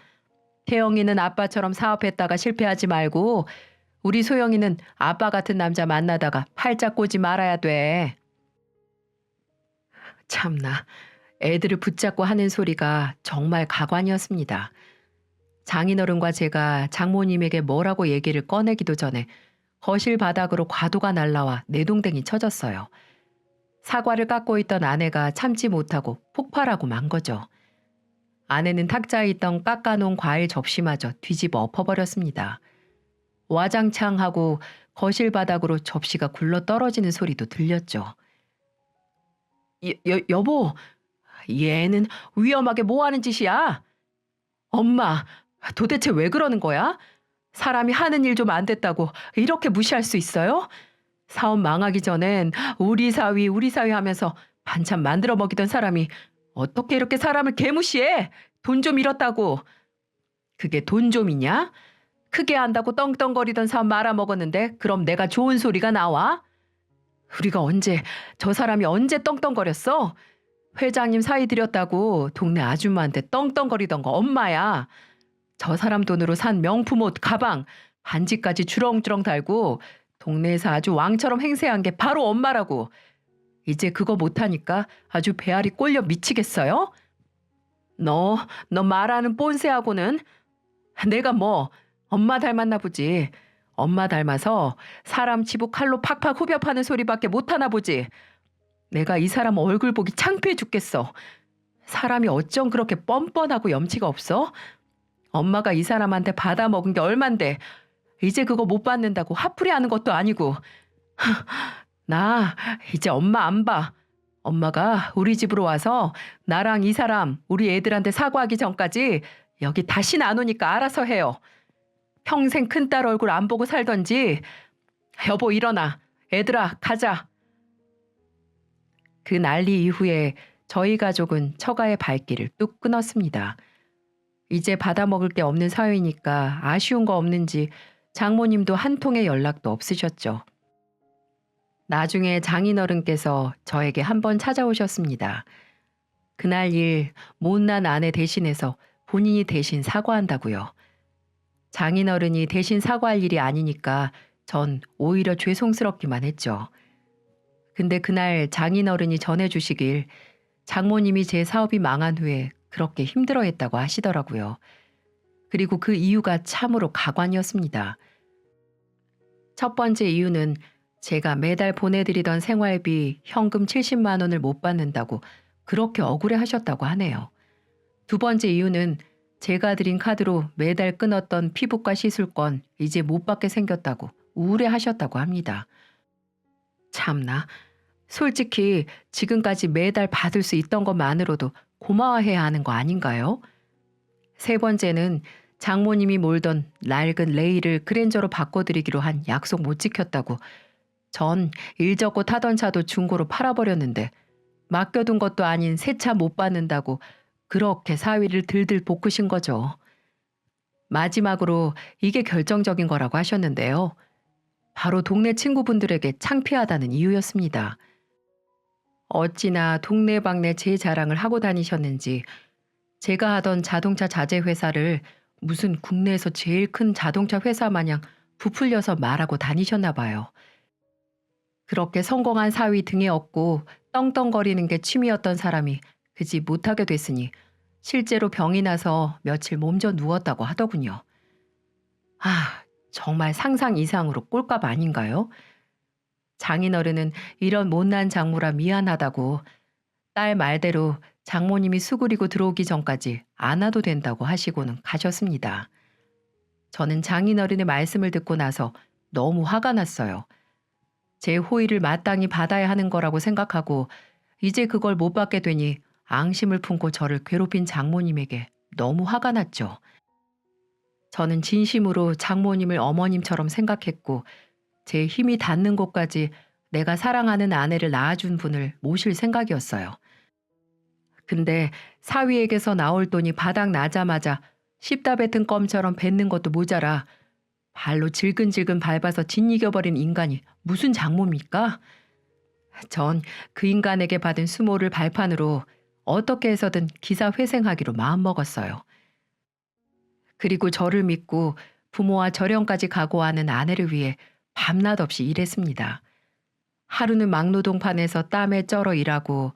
태영이는 아빠처럼 사업했다가 실패하지 말고 우리 소영이는 아빠 같은 남자 만나다가 팔짝 꼬지 말아야 돼. 참나, 애들을 붙잡고 하는 소리가 정말 가관이었습니다. 장인어른과 제가 장모님에게 뭐라고 얘기를 꺼내기도 전에 거실 바닥으로 과도가 날라와 내동댕이 쳐졌어요. 사과를 깎고 있던 아내가 참지 못하고 폭발하고 만 거죠. 아내는 탁자에 있던 깎아놓은 과일 접시마저 뒤집어 엎어버렸습니다. 와장창 하고 거실 바닥으로 접시가 굴러 떨어지는 소리도 들렸죠. 여보, 얘는 위험하게 뭐 하는 짓이야? 엄마, 도대체 왜 그러는 거야? 사람이 하는 일 좀 안 됐다고 이렇게 무시할 수 있어요? 사업 망하기 전엔 우리 사위 하면서 반찬 만들어 먹이던 사람이 어떻게 이렇게 사람을 개무시해? 돈 좀 잃었다고. 그게 돈 좀이냐? 크게 한다고 떵떵거리던 사람 말아먹었는데 그럼 내가 좋은 소리가 나와? 저 사람이 언제 떵떵거렸어? 회장님 사이 들였다고 동네 아줌마한테 떵떵거리던 거 엄마야. 저 사람 돈으로 산 명품 옷, 가방, 반지까지 주렁주렁 달고 동네에서 아주 왕처럼 행세한 게 바로 엄마라고. 이제 그거 못하니까 아주 배알이 꼴려 미치겠어요? 너 말하는 꼰세하고는 내가 뭐 엄마 닮았나 보지. 엄마 닮아서 사람 치부 칼로 팍팍 후벼 파는 소리밖에 못하나 보지. 내가 이 사람 얼굴 보기 창피해 죽겠어. 사람이 어쩜 그렇게 뻔뻔하고 염치가 없어? 엄마가 이 사람한테 받아먹은 게 얼만데 이제 그거 못 받는다고 화풀이 하는 것도 아니고. 나 이제 엄마 안 봐. 엄마가 우리 집으로 와서 나랑 이 사람 우리 애들한테 사과하기 전까지 여기 다시는 안 오니까 알아서 해요. 평생 큰딸 얼굴 안 보고 살던지. 여보 일어나. 애들아 가자. 그 난리 이후에 저희 가족은 처가의 발길을 뚝 끊었습니다. 이제 받아먹을 게 없는 사회니까 아쉬운 거 없는지 장모님도 한 통의 연락도 없으셨죠. 나중에 장인어른께서 저에게 한번 찾아오셨습니다. 그날 일 못난 아내 대신해서 본인이 대신 사과한다고요. 장인어른이 대신 사과할 일이 아니니까 전 오히려 죄송스럽기만 했죠. 근데 그날 장인어른이 전해주시길 장모님이 제 사업이 망한 후에 그렇게 힘들어했다고 하시더라고요. 그리고 그 이유가 참으로 가관이었습니다. 첫 번째 이유는 제가 매달 보내드리던 생활비 현금 70만 원을 못 받는다고 그렇게 억울해 하셨다고 하네요. 두 번째 이유는 제가 드린 카드로 매달 끊었던 피부과 시술권 이제 못 받게 생겼다고 우울해 하셨다고 합니다. 참나, 솔직히 지금까지 매달 받을 수 있던 것만으로도 고마워해야 하는 거 아닌가요? 세 번째는 장모님이 몰던 낡은 레일을 그랜저로 바꿔드리기로 한 약속 못 지켰다고 전 일 접고 타던 차도 중고로 팔아버렸는데 맡겨둔 것도 아닌 새 차 못 받는다고 그렇게 사위를 들들 볶으신 거죠. 마지막으로 이게 결정적인 거라고 하셨는데요. 바로 동네 친구분들에게 창피하다는 이유였습니다. 어찌나 동네방네 제 자랑을 하고 다니셨는지 제가 하던 자동차 자재 회사를 무슨 국내에서 제일 큰 자동차 회사 마냥 부풀려서 말하고 다니셨나 봐요. 그렇게 성공한 사위 등에 업고 떵떵거리는 게 취미였던 사람이 그지 못하게 됐으니 실제로 병이 나서 며칠 몸져 누웠다고 하더군요. 아, 정말 상상 이상으로 꼴값 아닌가요? 장인어른은 이런 못난 장모라 미안하다고 딸 말대로 장모님이 수그리고 들어오기 전까지 안 와도 된다고 하시고는 가셨습니다. 저는 장인어른의 말씀을 듣고 나서 너무 화가 났어요. 제 호의를 마땅히 받아야 하는 거라고 생각하고 이제 그걸 못 받게 되니 앙심을 품고 저를 괴롭힌 장모님에게 너무 화가 났죠. 저는 진심으로 장모님을 어머님처럼 생각했고 제 힘이 닿는 곳까지 내가 사랑하는 아내를 낳아준 분을 모실 생각이었어요. 근데 사위에게서 나올 돈이 바닥 나자마자 씹다 뱉은 껌처럼 뱉는 것도 모자라 발로 질근질근 밟아서 짓이겨버린 인간이 무슨 장모입니까? 전 그 인간에게 받은 수모를 발판으로 어떻게 해서든 기사 회생하기로 마음먹었어요. 그리고 저를 믿고 부모와 절연까지 각오하는 아내를 위해 밤낮 없이 일했습니다. 하루는 막노동판에서 땀에 쩔어 일하고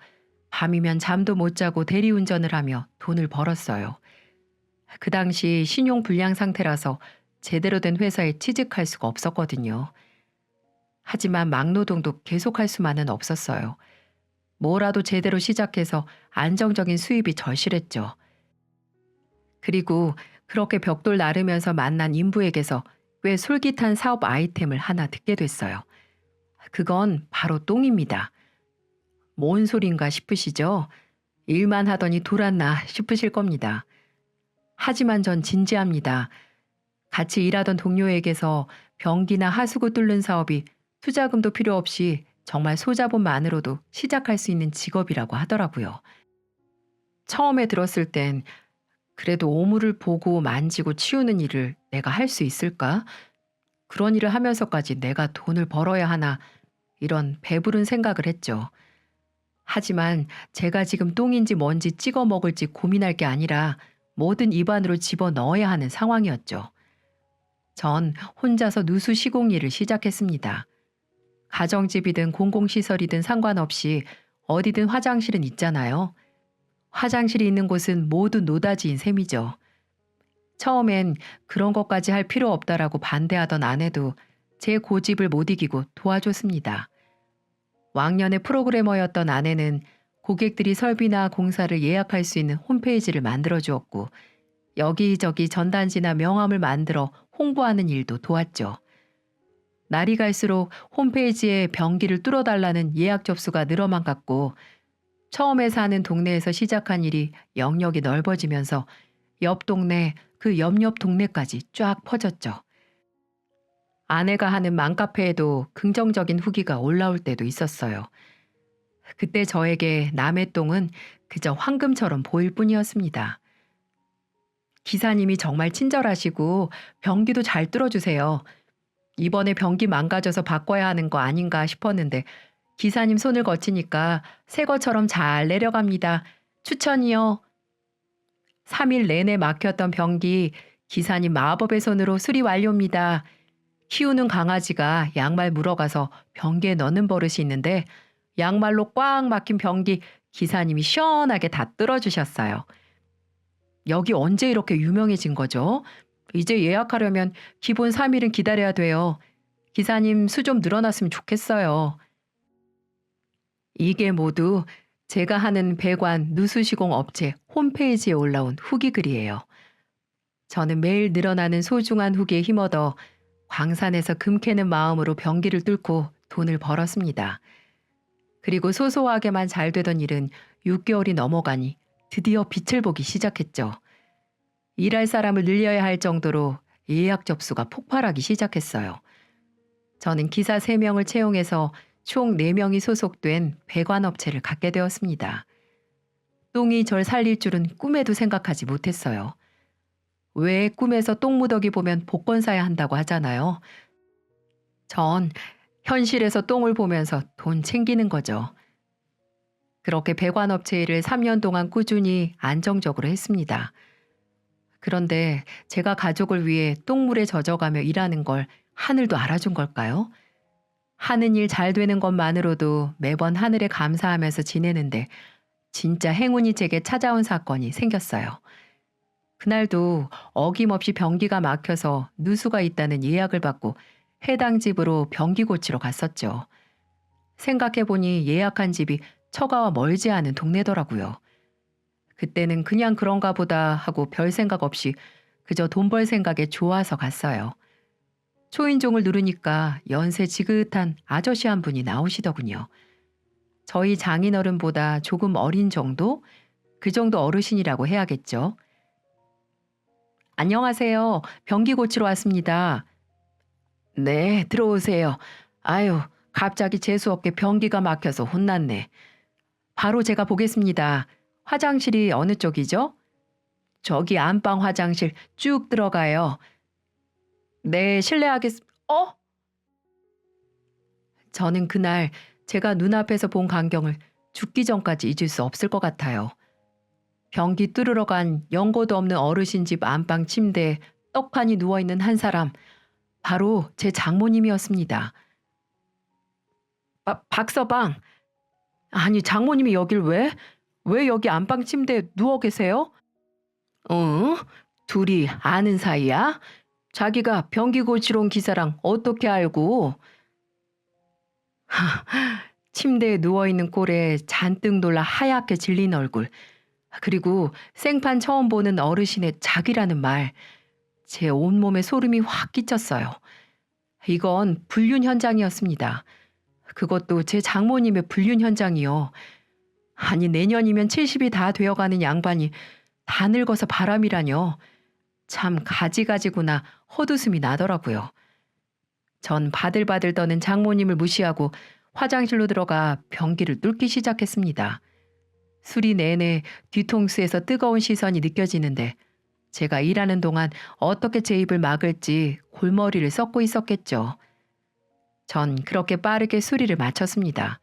밤이면 잠도 못 자고 대리운전을 하며 돈을 벌었어요. 그 당시 신용 불량 상태라서 제대로 된 회사에 취직할 수가 없었거든요. 하지만 막노동도 계속할 수만은 없었어요. 뭐라도 제대로 시작해서 안정적인 수입이 절실했죠. 그리고 그렇게 벽돌 나르면서 만난 인부에게서 꽤 솔깃한 사업 아이템을 하나 듣게 됐어요. 그건 바로 똥입니다. 뭔 소린가 싶으시죠? 일만 하더니 돌았나 싶으실 겁니다. 하지만 전 진지합니다. 같이 일하던 동료에게서 변기나 하수구 뚫는 사업이 투자금도 필요 없이 정말 소자본만으로도 시작할 수 있는 직업이라고 하더라고요. 처음에 들었을 땐 그래도 오물을 보고 만지고 치우는 일을 내가 할 수 있을까? 그런 일을 하면서까지 내가 돈을 벌어야 하나 이런 배부른 생각을 했죠. 하지만 제가 지금 똥인지 뭔지 찍어 먹을지 고민할 게 아니라 뭐든 입안으로 집어 넣어야 하는 상황이었죠. 전 혼자서 누수 시공 일을 시작했습니다. 가정집이든 공공시설이든 상관없이 어디든 화장실은 있잖아요. 화장실이 있는 곳은 모두 노다지인 셈이죠. 처음엔 그런 것까지 할 필요 없다라고 반대하던 아내도 제 고집을 못 이기고 도와줬습니다. 왕년의 프로그래머였던 아내는 고객들이 설비나 공사를 예약할 수 있는 홈페이지를 만들어 주었고 여기저기 전단지나 명함을 만들어 홍보하는 일도 도왔죠. 날이 갈수록 홈페이지에 변기를 뚫어달라는 예약 접수가 늘어만 갔고 처음에 사는 동네에서 시작한 일이 영역이 넓어지면서 옆 동네, 그 옆 동네까지 쫙 퍼졌죠. 아내가 하는 맘카페에도 긍정적인 후기가 올라올 때도 있었어요. 그때 저에게 남의 똥은 그저 황금처럼 보일 뿐이었습니다. 기사님이 정말 친절하시고 변기도 잘 뚫어주세요. 이번에 변기 망가져서 바꿔야 하는 거 아닌가 싶었는데 기사님 손을 거치니까 새 것처럼 잘 내려갑니다. 추천이요. 3일 내내 막혔던 변기 기사님 마법의 손으로 수리 완료입니다. 키우는 강아지가 양말 물어가서 변기에 넣는 버릇이 있는데 양말로 꽉 막힌 변기 기사님이 시원하게 다 뚫어주셨어요. 여기 언제 이렇게 유명해진 거죠? 이제 예약하려면 기본 3일은 기다려야 돼요. 기사님 수 좀 늘어났으면 좋겠어요. 이게 모두 제가 하는 배관 누수시공 업체 홈페이지에 올라온 후기 글이에요. 저는 매일 늘어나는 소중한 후기에 힘얻어 광산에서 금 캐는 마음으로 변기를 뚫고 돈을 벌었습니다. 그리고 소소하게만 잘 되던 일은 6개월이 넘어가니 드디어 빛을 보기 시작했죠. 일할 사람을 늘려야 할 정도로 예약 접수가 폭발하기 시작했어요. 저는 기사 3명을 채용해서 총 4명이 소속된 배관업체를 갖게 되었습니다. 똥이 절 살릴 줄은 꿈에도 생각하지 못했어요. 왜 꿈에서 똥무더기 보면 복권 사야 한다고 하잖아요. 전 현실에서 똥을 보면서 돈 챙기는 거죠. 그렇게 배관업체 일을 3년 동안 꾸준히 안정적으로 했습니다. 그런데 제가 가족을 위해 똥물에 젖어가며 일하는 걸 하늘도 알아준 걸까요? 하는 일 잘 되는 것만으로도 매번 하늘에 감사하면서 지내는데 진짜 행운이 제게 찾아온 사건이 생겼어요. 그날도 어김없이 변기가 막혀서 누수가 있다는 예약을 받고 해당 집으로 변기 고치러 갔었죠. 생각해보니 예약한 집이 처가와 멀지 않은 동네더라고요. 그때는 그냥 그런가 보다 하고 별 생각 없이 그저 돈 벌 생각에 좋아서 갔어요. 초인종을 누르니까 연세 지긋한 아저씨 한 분이 나오시더군요. 저희 장인어른보다 조금 어린 정도? 그 정도 어르신이라고 해야겠죠. 안녕하세요. 변기 고치러 왔습니다. 네, 들어오세요. 아유, 갑자기 재수없게 변기가 막혀서 혼났네. 바로 제가 보겠습니다. 화장실이 어느 쪽이죠? 저기 안방 화장실 쭉 들어가요. 네, 실례하겠습니다. 저는 그날 제가 눈앞에서 본 광경을 죽기 전까지 잊을 수 없을 것 같아요. 변기 뚫으러 간 연고도 없는 어르신 집 안방 침대에 떡하니 누워있는 한 사람, 바로 제 장모님이었습니다. 박서방, 아니 장모님이 여길 왜? 왜 여기 안방 침대에 누워 계세요? 어? 둘이 아는 사이야? 자기가 변기 고치러 온 기사랑 어떻게 알고? 침대에 누워있는 꼴에 잔뜩 놀라 하얗게 질린 얼굴, 그리고 생판 처음 보는 어르신의 자기라는 말, 제 온몸에 소름이 확 끼쳤어요. 이건 불륜 현장이었습니다. 그것도 제 장모님의 불륜 현장이요. 아니 내년이면 70이 다 되어가는 양반이 다 늙어서 바람이라뇨. 참 가지가지구나 헛웃음이 나더라고요. 전 바들바들 떠는 장모님을 무시하고 화장실로 들어가 변기를 뚫기 시작했습니다. 수리 내내 뒤통수에서 뜨거운 시선이 느껴지는데 제가 일하는 동안 어떻게 제 입을 막을지 골머리를 썩고 있었겠죠. 전 그렇게 빠르게 수리를 마쳤습니다.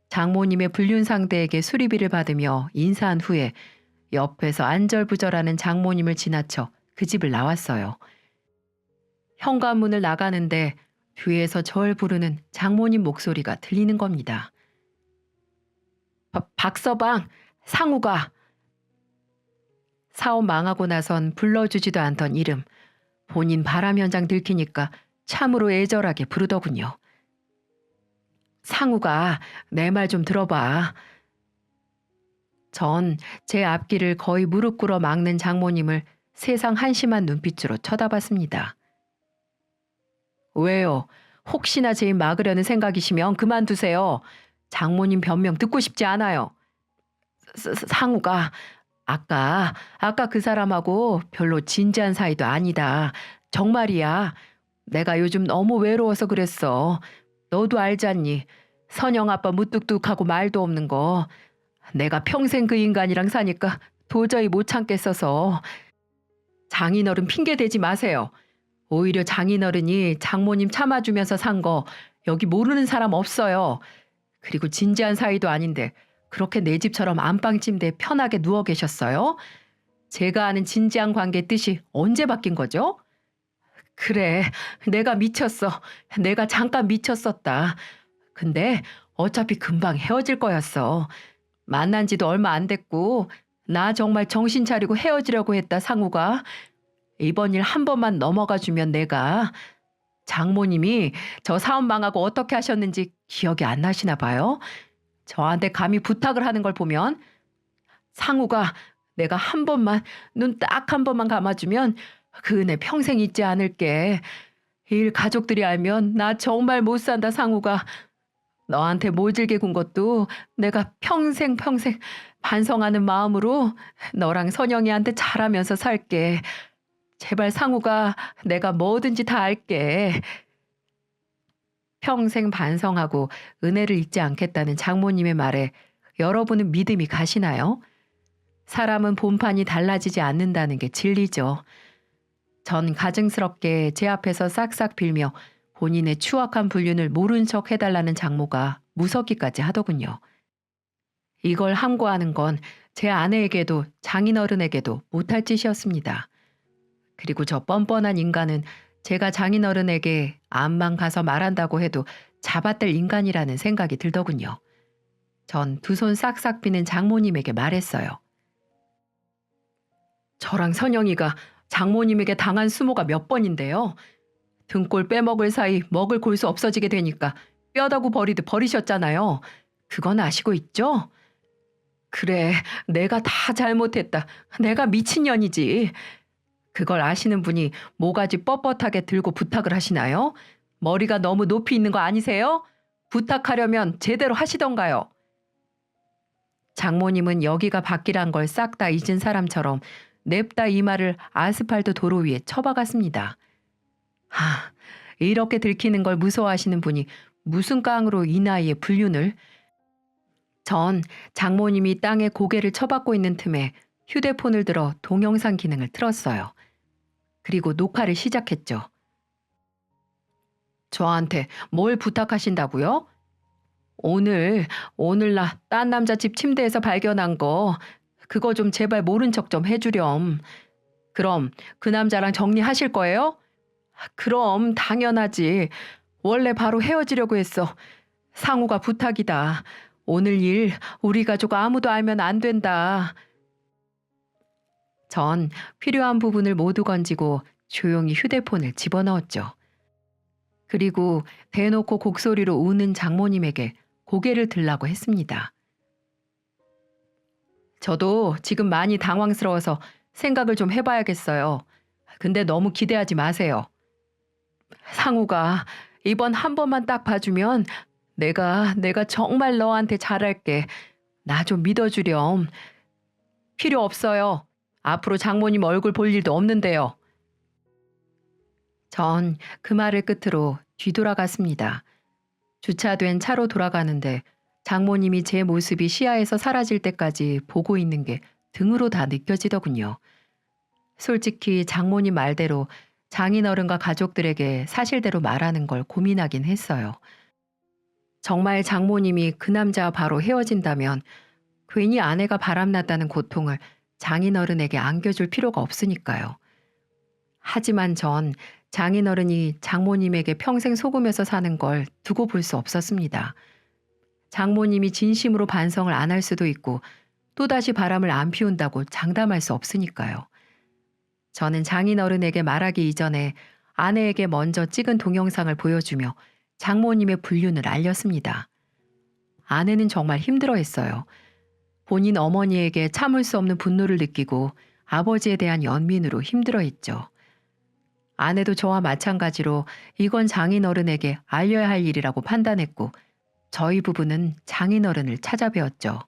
장모님의 불륜 상대에게 수리비를 받으며 인사한 후에 옆에서 안절부절하는 장모님을 지나쳐 그 집을 나왔어요. 현관문을 나가는데 뒤에서 절 부르는 장모님 목소리가 들리는 겁니다. 박서방, 상우가. 사업 망하고 나선 불러주지도 않던 이름, 본인 바람 현장 들키니까 참으로 애절하게 부르더군요. 상우가 내 말 좀 들어봐. 전 제 앞길을 거의 무릎 꿇어 막는 장모님을 세상 한심한 눈빛으로 쳐다봤습니다. 왜요? 혹시나 제 입 막으려는 생각이시면 그만두세요. 장모님 변명 듣고 싶지 않아요. 상우가 아까 그 사람하고 별로 진지한 사이도 아니다. 정말이야. 내가 요즘 너무 외로워서 그랬어. 너도 알잖니. 선영 아빠 무뚝뚝하고 말도 없는 거. 내가 평생 그 인간이랑 사니까 도저히 못 참겠어서. 장인어른 핑계 대지 마세요. 오히려 장인어른이 장모님 참아주면서 산 거 여기 모르는 사람 없어요. 그리고 진지한 사이도 아닌데 그렇게 내 집처럼 안방 침대에 편하게 누워 계셨어요? 제가 아는 진지한 관계 뜻이 언제 바뀐 거죠? 그래, 내가 미쳤어. 내가 잠깐 미쳤었다. 근데 어차피 금방 헤어질 거였어. 만난 지도 얼마 안 됐고 나 정말 정신 차리고 헤어지려고 했다, 상우가. 이번 일 한 번만 넘어가 주면 내가. 장모님이 저 사업 망하고 어떻게 하셨는지 기억이 안 나시나 봐요. 저한테 감히 부탁을 하는 걸 보면 상우가 내가 한 번만 눈 딱 한 번만 감아주면 그 은혜 평생 잊지 않을게. 일 가족들이 알면 나 정말 못 산다, 상우가. 너한테 모질게 군 것도 내가 평생 반성하는 마음으로 너랑 선영이한테 잘하면서 살게. 제발 상우가 내가 뭐든지 다 할게. 평생 반성하고 은혜를 잊지 않겠다는 장모님의 말에 여러분은 믿음이 가시나요? 사람은 본판이 달라지지 않는다는 게 진리죠. 전 가증스럽게 제 앞에서 싹싹 빌며 본인의 추악한 불륜을 모른 척 해달라는 장모가 무섭기까지 하더군요. 이걸 함구하는 건 제 아내에게도 장인어른에게도 못할 짓이었습니다. 그리고 저 뻔뻔한 인간은 제가 장인어른에게 암만 가서 말한다고 해도 잡아댈 인간이라는 생각이 들더군요. 전 두 손 싹싹 비는 장모님에게 말했어요. 저랑 선영이가 장모님에게 당한 수모가 몇 번인데요. 등골 빼먹을 사이 먹을 골수 없어지게 되니까 뼈다구 버리듯 버리셨잖아요. 그건 아시고 있죠? 그래, 내가 다 잘못했다. 내가 미친년이지. 그걸 아시는 분이 모가지 뻣뻣하게 들고 부탁을 하시나요? 머리가 너무 높이 있는 거 아니세요? 부탁하려면 제대로 하시던가요. 장모님은 여기가 밖이란 걸 싹 다 잊은 사람처럼 냅다 이마를 아스팔트 도로 위에 쳐박았습니다. 이렇게 들키는 걸 무서워하시는 분이 무슨 깡으로 이 나이에 불륜을. 전 장모님이 땅에 고개를 쳐박고 있는 틈에 휴대폰을 들어 동영상 기능을 틀었어요. 그리고 녹화를 시작했죠. 저한테 뭘 부탁하신다고요? 오늘 나 딴 남자 집 침대에서 발견한 거, 그거 좀 제발 모른 척 좀 해주렴. 그럼 그 남자랑 정리하실 거예요? 그럼 당연하지. 원래 바로 헤어지려고 했어. 상우가 부탁이다. 오늘 일 우리 가족 아무도 알면 안 된다. 전 필요한 부분을 모두 건지고 조용히 휴대폰을 집어넣었죠. 그리고 대놓고 곡소리로 우는 장모님에게 고개를 들라고 했습니다. 저도 지금 많이 당황스러워서 생각을 좀 해봐야겠어요. 근데 너무 기대하지 마세요. 상우가 이번 한 번만 딱 봐주면 내가 정말 너한테 잘할게. 나 좀 믿어주렴. 필요 없어요. 앞으로 장모님 얼굴 볼 일도 없는데요. 전 그 말을 끝으로 뒤돌아갔습니다. 주차된 차로 돌아가는데 장모님이 제 모습이 시야에서 사라질 때까지 보고 있는 게 등으로 다 느껴지더군요. 솔직히 장모님 말대로 장인어른과 가족들에게 사실대로 말하는 걸 고민하긴 했어요. 정말 장모님이 그 남자와 바로 헤어진다면 괜히 아내가 바람났다는 고통을 장인어른에게 안겨줄 필요가 없으니까요. 하지만 전 장인어른이 장모님에게 평생 속으면서 사는 걸 두고 볼 수 없었습니다. 장모님이 진심으로 반성을 안 할 수도 있고 또다시 바람을 안 피운다고 장담할 수 없으니까요. 저는 장인어른에게 말하기 이전에 아내에게 먼저 찍은 동영상을 보여주며 장모님의 불륜을 알렸습니다. 아내는 정말 힘들어했어요. 본인 어머니에게 참을 수 없는 분노를 느끼고 아버지에 대한 연민으로 힘들어했죠. 아내도 저와 마찬가지로 이건 장인어른에게 알려야 할 일이라고 판단했고 저희 부부는 장인어른을 찾아뵈었죠.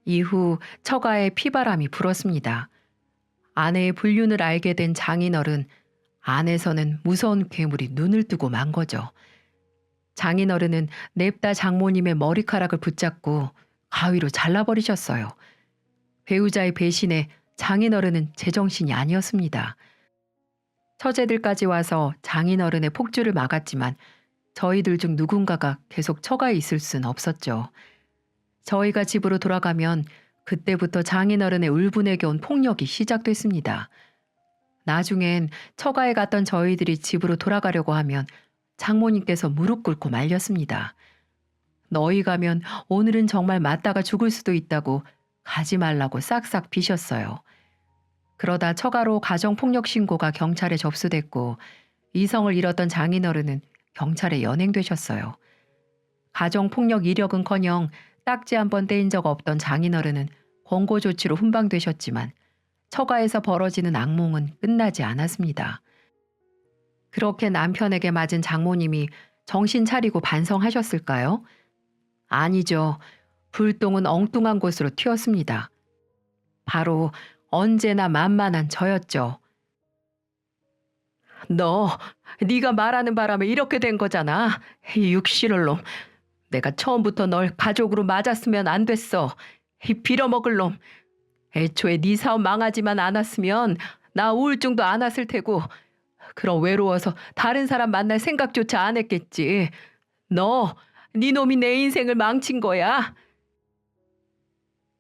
이후 처가에 피바람이 불었습니다. 아내의 불륜을 알게 된 장인어른, 안에서는 무서운 괴물이 눈을 뜨고 만 거죠. 장인어른은 냅다 장모님의 머리카락을 붙잡고 가위로 잘라버리셨어요. 배우자의 배신에 장인어른은 제정신이 아니었습니다. 처제들까지 와서 장인어른의 폭주를 막았지만 저희들 중 누군가가 계속 처가에 있을 순 없었죠. 저희가 집으로 돌아가면 그때부터 장인어른의 울분에게 온 폭력이 시작됐습니다. 나중엔 처가에 갔던 저희들이 집으로 돌아가려고 하면 장모님께서 무릎 꿇고 말렸습니다. 너희 가면 오늘은 정말 맞다가 죽을 수도 있다고 가지 말라고 싹싹 비셨어요. 그러다 처가로 가정폭력 신고가 경찰에 접수됐고 이성을 잃었던 장인어른은 경찰에 연행되셨어요. 가정폭력 이력은커녕 딱지 한 번 떼인 적 없던 장인어른은 권고 조치로 훈방되셨지만 처가에서 벌어지는 악몽은 끝나지 않았습니다. 그렇게 남편에게 맞은 장모님이 정신 차리고 반성하셨을까요? 아니죠. 불똥은 엉뚱한 곳으로 튀었습니다. 바로 언제나 만만한 저였죠. 네가 말하는 바람에 이렇게 된 거잖아. 이 육실을 놈. 내가 처음부터 널 가족으로 맞았으면 안 됐어. 이 빌어먹을 놈. 애초에 네 사업 망하지만 않았으면 나 우울증도 안 왔을 테고 그럼 외로워서 다른 사람 만날 생각조차 안 했겠지. 네 놈이 내 인생을 망친 거야.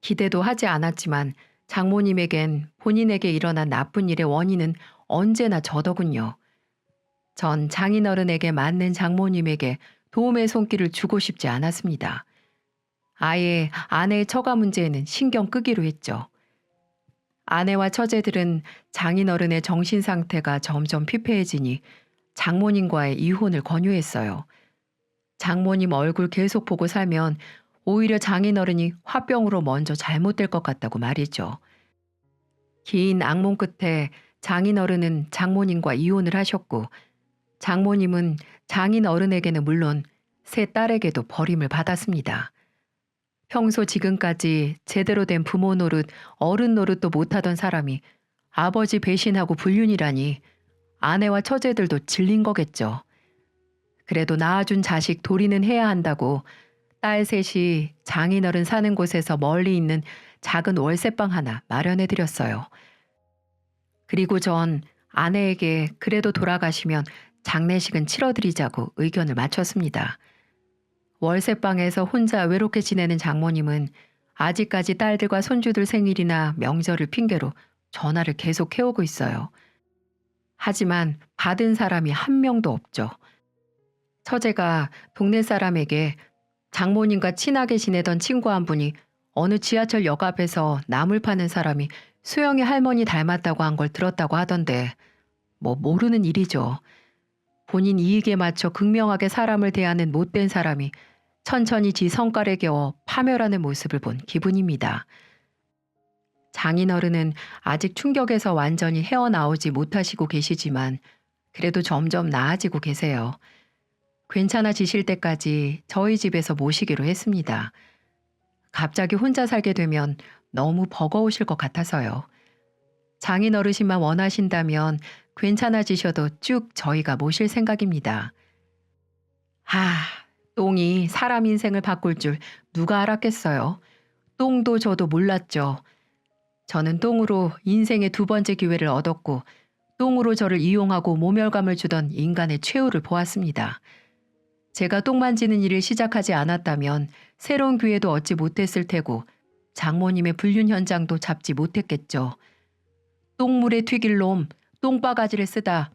기대도 하지 않았지만 장모님에겐 본인에게 일어난 나쁜 일의 원인은 언제나 저더군요. 전 장인어른에게 맞는 장모님에게 도움의 손길을 주고 싶지 않았습니다. 아예 아내의 처가 문제에는 신경 끄기로 했죠. 아내와 처제들은 장인어른의 정신 상태가 점점 피폐해지니 장모님과의 이혼을 권유했어요. 장모님 얼굴 계속 보고 살면 오히려 장인어른이 화병으로 먼저 잘못될 것 같다고 말이죠. 긴 악몽 끝에 장인어른은 장모님과 이혼을 하셨고 장모님은 장인어른에게는 물론 세 딸에게도 버림을 받았습니다. 평소 지금까지 제대로 된 부모 노릇, 어른 노릇도 못하던 사람이 아버지 배신하고 불륜이라니 아내와 처제들도 질린 거겠죠. 그래도 낳아준 자식 도리는 해야 한다고 딸 셋이 장인어른 사는 곳에서 멀리 있는 작은 월세방 하나 마련해드렸어요. 그리고 전 아내에게 그래도 돌아가시면 장례식은 치러드리자고 의견을 맞췄습니다. 월세방에서 혼자 외롭게 지내는 장모님은 아직까지 딸들과 손주들 생일이나 명절을 핑계로 전화를 계속 해오고 있어요. 하지만 받은 사람이 한 명도 없죠. 처제가 동네 사람에게 장모님과 친하게 지내던 친구 한 분이 어느 지하철 역 앞에서 나물 파는 사람이 수영이 할머니 닮았다고 한 걸 들었다고 하던데 뭐 모르는 일이죠. 본인 이익에 맞춰 극명하게 사람을 대하는 못된 사람이 천천히 지 성깔에 겨워 파멸하는 모습을 본 기분입니다. 장인어른은 아직 충격에서 완전히 헤어나오지 못하시고 계시지만 그래도 점점 나아지고 계세요. 괜찮아지실 때까지 저희 집에서 모시기로 했습니다. 갑자기 혼자 살게 되면 너무 버거우실 것 같아서요. 장인어르신만 원하신다면 괜찮아지셔도 쭉 저희가 모실 생각입니다. 똥이 사람 인생을 바꿀 줄 누가 알았겠어요. 똥도 저도 몰랐죠. 저는 똥으로 인생의 두 번째 기회를 얻었고 똥으로 저를 이용하고 모멸감을 주던 인간의 최후를 보았습니다. 제가 똥 만지는 일을 시작하지 않았다면 새로운 기회도 얻지 못했을 테고 장모님의 불륜 현장도 잡지 못했겠죠. 똥물에 튀길 놈, 똥바가지를 쓰다.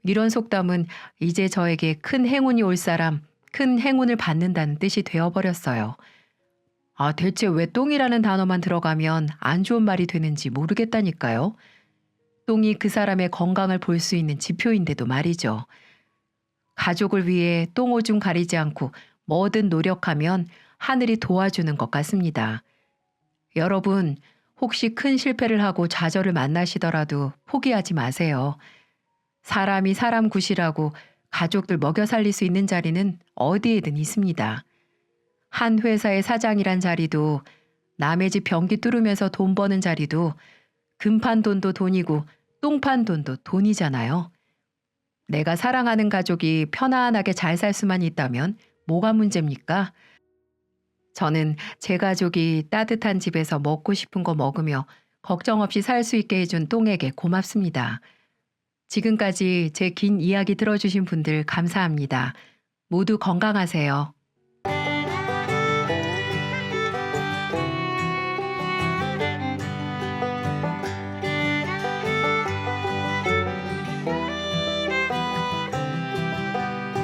이런 속담은 이제 저에게 큰 행운이 올 사람, 큰 행운을 받는다는 뜻이 되어버렸어요. 대체 왜 똥이라는 단어만 들어가면 안 좋은 말이 되는지 모르겠다니까요. 똥이 그 사람의 건강을 볼 수 있는 지표인데도 말이죠. 가족을 위해 똥오줌 가리지 않고 뭐든 노력하면 하늘이 도와주는 것 같습니다. 여러분, 혹시 큰 실패를 하고 좌절을 만나시더라도 포기하지 마세요. 사람이 사람 굿이라고 가족들 먹여 살릴 수 있는 자리는 어디에든 있습니다. 한 회사의 사장이란 자리도 남의 집 변기 뚫으면서 돈 버는 자리도 금판 돈도 돈이고 똥판 돈도 돈이잖아요. 내가 사랑하는 가족이 편안하게 잘 살 수만 있다면 뭐가 문제입니까? 저는 제 가족이 따뜻한 집에서 먹고 싶은 거 먹으며 걱정 없이 살 수 있게 해준 똥에게 고맙습니다. 지금까지 제 긴 이야기 들어주신 분들 감사합니다. 모두 건강하세요.